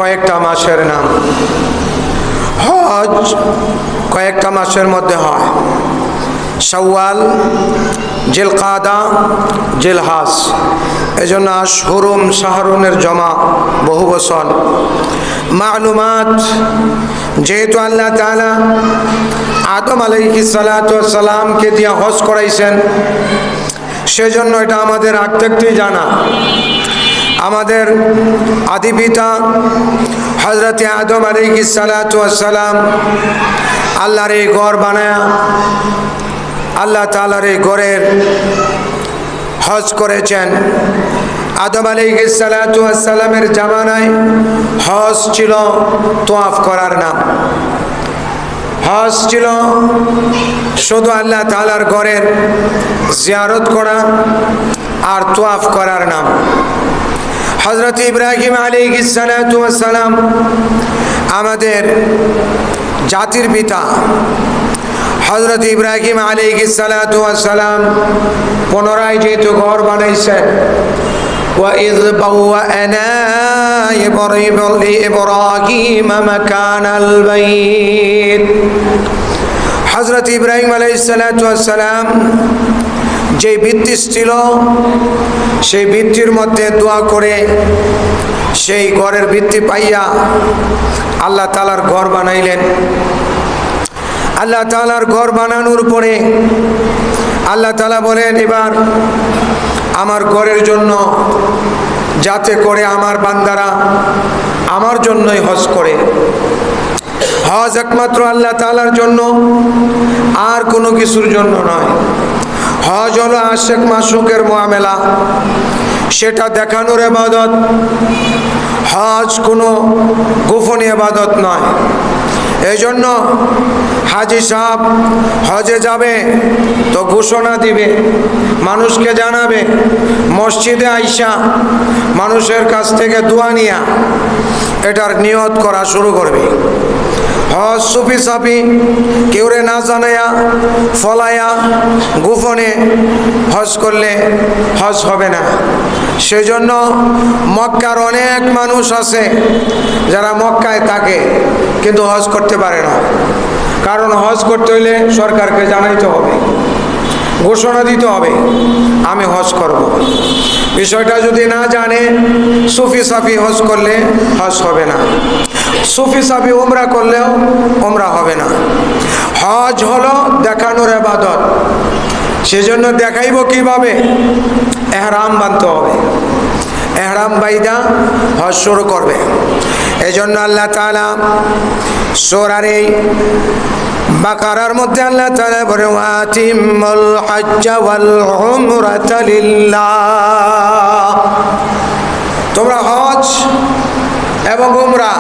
কয়েকটা মাসের নাম। হজ কয়েকটা মাসের মধ্যে হয়, শাওয়াল, জিলকাদা, জিলহাজ। এজন্য আশহুরুম শাহরুনের জমা বহু বচন। মালুমাত, যেহেতু আল্লাহ তাআলা আদম আলাইহিস সালাতু ওয়াস সালামকে দিয়ে হজ করাইছেন, সেজন্য এটা আমাদের আগ থেকেই জানা। আমাদের আদি পিতা হযরত আদম আলাইহিস সালাতু ওয়াস সালাম আল্লাহর এই ঘর বানায়া আল্লাহ তাআলার এই ঘরের হজ করেছেন। আদম আলাইহিস সালাতু ওয়াস সালামের জামানায় হজ ছিল তওয়াফ করার নাম। হজ ছিল শুধু আল্লাহ তাআলার ঘরের জিয়ারত করা আর তওয়াফ করার নাম। হযরত ইব্রাহিম আলাইহিস সালাতু ওয়াস সালাম আমাদের জাতির পিতা। হযরত ইব্রাহিম আলাইহিস সালাতু ওয়াস সালাম পুনরায় যেহেতু ঘর বানাইছেন, وَإِذْ بَوَّأْنَا لِإِبْرَاهِيمَ مَكَانَ الْبَيْتِ। হযরত ইব্রাহিম আলাইহিস সালাতু ওয়াস সালাম যে ভিত্তি ছিল, সেই ভিত্তির মধ্যে দোয়া করে সেই ঘরের ভিত্তি পাইয়া আল্লাহ তাআলার ঘর বানাইলেন। আল্লাহ তাআলার ঘর বানানোর পরে আল্লাহ তাআলা বলেন, এবার আমার ঘরের জন্য, যাতে করে আমার বান্দারা আমার জন্যই হজ করে। হজ একমাত্র আল্লাহ তাআলার জন্য, আর কোনো কিছুর জন্য নয়। হজ হলো আশিক মাশুকের মুআমেলা, সেটা দেখানোর ইবাদত। হজ কোনো গোপন ইবাদত নয়। এই জন্য হাজি সাহেব হজে যাবে তো ঘোষণা দিবে, মানুষকে জানাবে, মসজিদে আইসা মানুষের কাছ থেকে দোয়া নিয়া এটার নিয়ত করা শুরু করবে। হজ সুফি সাফি কেউরে না জানায়া ফলায়া গোপনে হজ করলে হজ হবে না। সেজন্য মক্কার অনেক মানুষ আছে যারা মক্কায় থাকে কিন্তু হজ করতে পারে না। কারণ হজ করতে হইলে সরকারকে জানাইতে হবে, ঘোষণা দিতে হবে আমি হজ করব। বিষয়টা যদি না জানে, সুফি সাফি হজ করলে হজ হবে না, সুফি সাফি উমরা করলেও উমরা হবে না। হজ হলো দেখানোর ইবাদত। সেজন্য দেখাইব কিভাবে? ইহরাম বাঁধতে হবে, ইহরাম বাইদা হজ শুরু করবে। এই জন্য আল্লাহ তাআলা সূরা বাকারার মধ্যে আল্লাহ তাআলা বলে, ওয়াতিমুল হজ্জ ওয়াল উমরাতা লিল্লাহ। তোমরা হজ এবং উমরা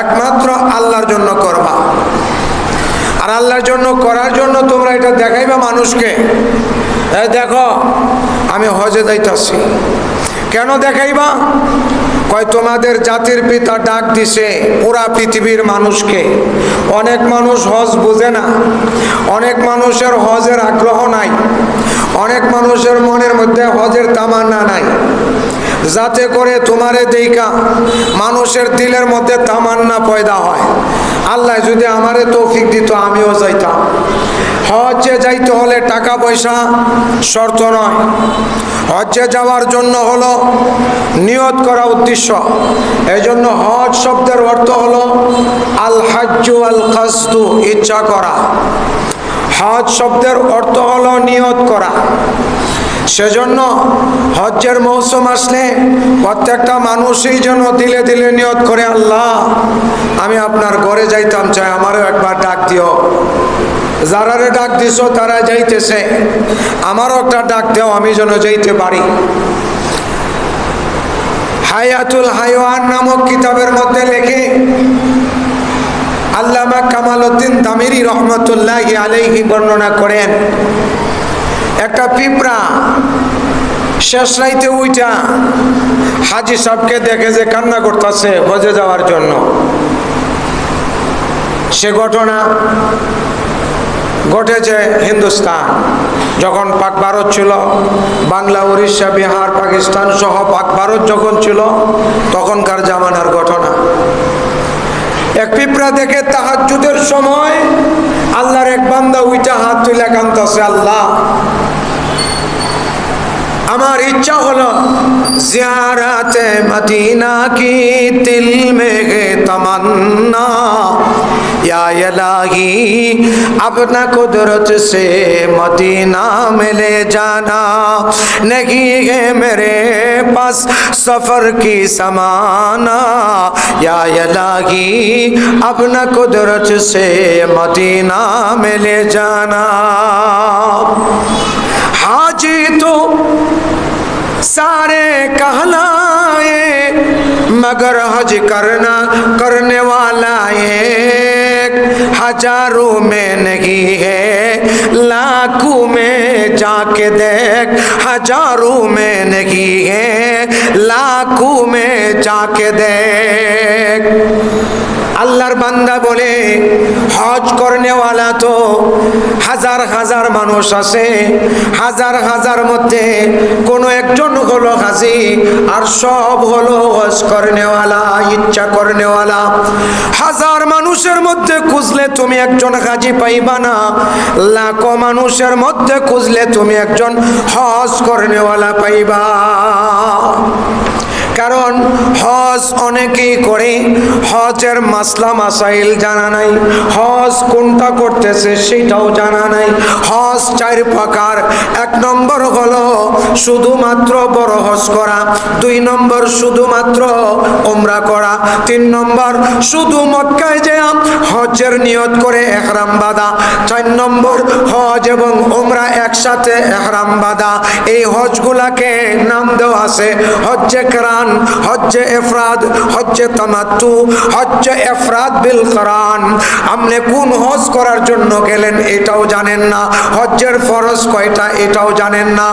একমাত্র আল্লাহর জন্য করবা। আর আল্লাহর জন্য করার জন্য তোমরা এটা দেখাইবা মানুষকে, দেখো আমি হজে যাইতাছি। কেন দেখাইবা? কয় তোমাদের জাতির পিতা ডাক দিছে পুরা পৃথিবীর মানুষকে। অনেক মানুষ হজ বোঝে না, অনেক মানুষের হজের আগ্রহ নাই, অনেক মানুষের মনের মধ্যে হজের তামান্না নাই। যাতে করে তোমারে দেইকা মানুষের দিলের মধ্যে তামান্না পয়দা হয়, আল্লাহ যদি আমারে তৌফিক দিত আমিও যাইতাম। হজ্জে যাইতে হলে টাকা পয়সা শর্ত নয়। হজ্জে যাওয়ার জন্য হলো নিয়ত করা উদ্দেশ্য। এই জন্য হজ শব্দের অর্থ হলো আল হাজ্জু আল কাসদু, ইচ্ছা করা। হজ শব্দের অর্থ হলো নিয়ত করা। সেজন্য হজ্জের মৌসুম আসলে প্রত্যেকটা মানুষই যেন দিলে দিলে নিয়ত করে, আল্লাহ আমি আপনার ঘরে যাইতাম চাই, আমারও একবার ডাক দিও। যারারে ডাক দিছো তারা যাইতেছে, আমারও একটা ডাক দাও আমি যেন যাইতে পারি। হায়াতুল হায়ওয়ান নামক কিতাবের মধ্যে লেখে আল্লামা কামালউদ্দিন তামিরি রহমতুল্লাহি আলাইহি বর্ণনা করেন, একটা পিঁপড়া শেষ রাইতে উইটা হাজি সাহেবকে দেখে যে কান্না করতেছে হজে যাওয়ার জন্য। সে ঘটনা ঘটেছে হিন্দুস্তান। যখন পাক ভারত ছিল, বাংলা, উড়িষ্যা, বিহার, পাকিস্তান সহ পাক ভারত যখন ছিল, তখনকার জামানার ঘটনা। এক পিঁপড়া দেখে তাহাজ্জুদের সময় আল্লাহর এক বান্দা উইটা হাত তুলে কাঁদতেছে, আল্লাহ আমার ইচ্ছা হলো জিয়ারাতে মদিনা কি দিল মে হে তমন্না, या इलाही अपना कुदरत से मदीना में ले जाना, नहीं है मेरे पास सफर की समाना, या इलाही अपना कुदरत से मदीना में ले जाना। हाजी तो सारे कहलाए मगर हज करने वाला एक हजारों में नहीं है, लाखों में जाके देख, हजारों में नहीं है, लाखों में जाके देख। আল্লাহর বান্দা বলে হজ করনেওয়ালা তো হাজার হাজার মানুষ আছে, হাজার হাজার মধ্যে কোনো একজন হলো হাজি, আর সব হলো হজ করনেওয়ালা, ইচ্ছা করনেওয়ালা। হাজার মানুষের মধ্যে খুঁজলে তুমি একজন হাজি পাইবা না, লাখো মানুষের মধ্যে খুঁজলে তুমি একজন হজ করনেওয়ালা পাইবা। কারণ হজ অনেকেই করে, হজের মাসলা মাসাইল জানা নাই, হজ কোনটা করতেছে সেটাও জানা নাই। হজ 4 প্রকার। 1 নম্বর হলো শুধুমাত্র বড় হজ করা, 2 নম্বর শুধুমাত্র উমরা করা, 3 নম্বর শুধু মক্কায় যেয়ে হজের নিয়ত করে ইহরাম বাঁধা, 4 নম্বর হজ এবং উমরা একসাথে ইহরাম বাঁধা। এই হজগুলাকে নাম দেওয়া আছে হজ্জে কেরান, হজ্জে ইফরাদ, হজ্জে তামাত্তু, হজ্জে ইফরাদ বিল কিরান। আপনি কোন হজ করার জন্য গেলেন এটাও জানেন না, হজ্জের ফরজ কয়টা এটাও জানেন না।